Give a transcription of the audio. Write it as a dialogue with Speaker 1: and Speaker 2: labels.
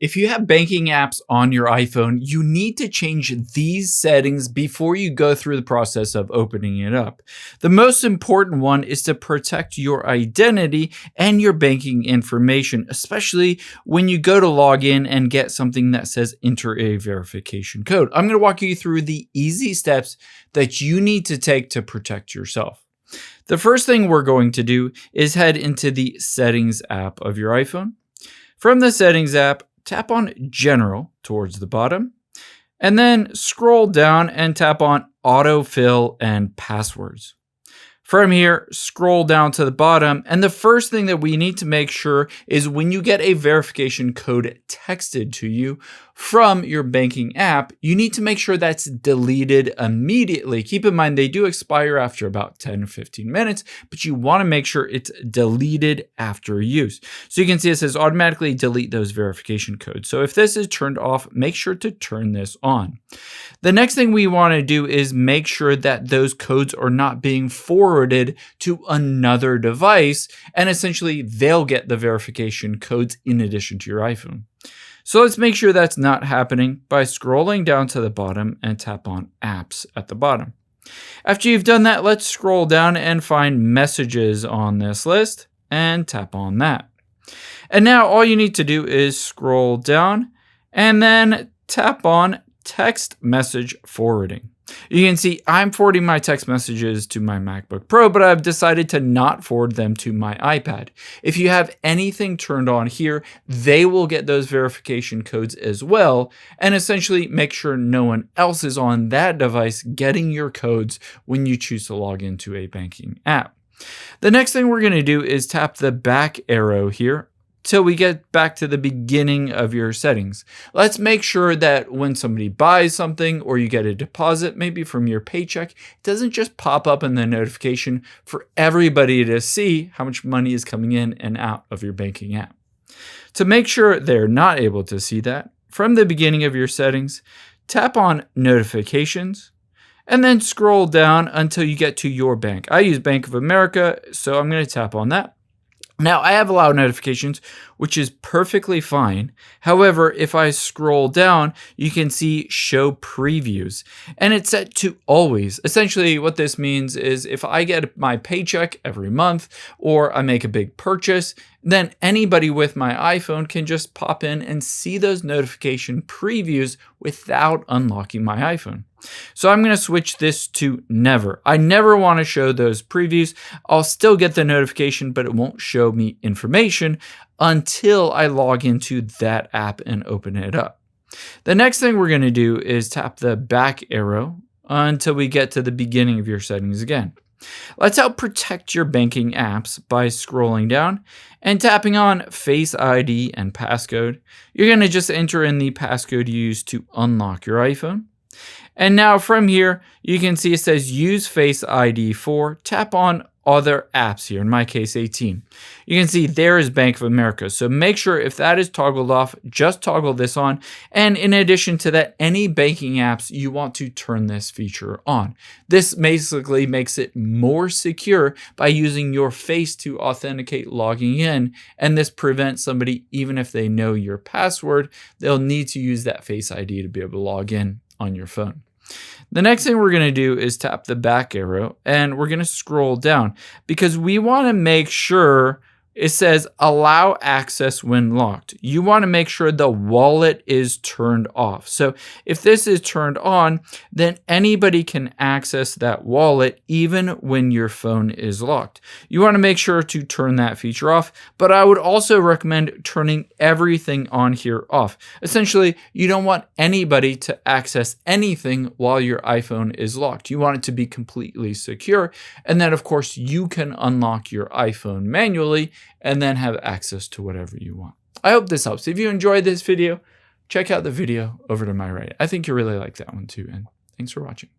Speaker 1: If you have banking apps on your iPhone, you need to change these settings before you go through the process of opening it up. The most important one is to protect your identity and your banking information, especially when you go to log in and get something that says enter a verification code. I'm going to walk you through the easy steps that you need to take to protect yourself. The first thing we're going to do is head into the Settings app of your iPhone. From the Settings app, tap on General towards the bottom, and then scroll down and tap on Autofill and Passwords. From here, scroll down to the bottom, and the first thing that we need to make sure is when you get a verification code texted to you from your banking app, you need to make sure that's deleted immediately. Keep in mind, they do expire after about 10 or 15 minutes, but you want to make sure it's deleted after use. So you can see it says automatically delete those verification codes. So if this is turned off, make sure to turn this on. The next thing we want to do is make sure that those codes are not being forwarded to another device, and essentially they'll get the verification codes in addition to your iPhone. So let's make sure that's not happening by scrolling down to the bottom and tap on Apps at the bottom. After you've done that, let's scroll down and find Messages on this list and tap on that. And now all you need to do is scroll down and then tap on Text Message Forwarding. You can see I'm forwarding my text messages to my MacBook Pro, but I've decided to not forward them to my iPad. If you have anything turned on here, they will get those verification codes as well, and essentially make sure no one else is on that device getting your codes when you choose to log into a banking app. The next thing we're going to do is tap the back arrow here till we get back to the beginning of your settings. Let's make sure that when somebody buys something or you get a deposit, maybe from your paycheck, it doesn't just pop up in the notification for everybody to see how much money is coming in and out of your banking app. To make sure they're not able to see that, from the beginning of your settings, tap on Notifications, and then scroll down until you get to your bank. I use Bank of America, so I'm going to tap on that. Now, I have allowed notifications, which is perfectly fine. However, if I scroll down, you can see Show Previews, and it's set to always. Essentially, what this means is if I get my paycheck every month or I make a big purchase, then anybody with my iPhone can just pop in and see those notification previews without unlocking my iPhone. So I'm going to switch this to never. I never want to show those previews. I'll still get the notification, but it won't show me information until I log into that app and open it up. The next thing we're going to do is tap the back arrow until we get to the beginning of your settings again. Let's help protect your banking apps by scrolling down and tapping on Face ID and passcode. You're going to just enter in the passcode you used to unlock your iPhone. And now from here, you can see it says use Face ID for, tap on other apps here, in my case 18. You can see there is Bank of America. So make sure if that is toggled off, just toggle this on. And in addition to that, any banking apps, you want to turn this feature on. This basically makes it more secure by using your face to authenticate logging in. And this prevents somebody, even if they know your password, they'll need to use that Face ID to be able to log in on your phone. The next thing we're going to do is tap the back arrow and we're going to scroll down because we want to make sure it says allow access when locked. You want to make sure the wallet is turned off. So if this is turned on, then anybody can access that wallet even when your phone is locked. You want to make sure to turn that feature off, but I would also recommend turning everything on here off. Essentially, you don't want anybody to access anything while your iPhone is locked. You want it to be completely secure. And then of course you can unlock your iPhone manually and then have access to whatever you want. I hope this helps. If you enjoyed this video, check out the video over to my right. I think you'll really like that one too. And thanks for watching.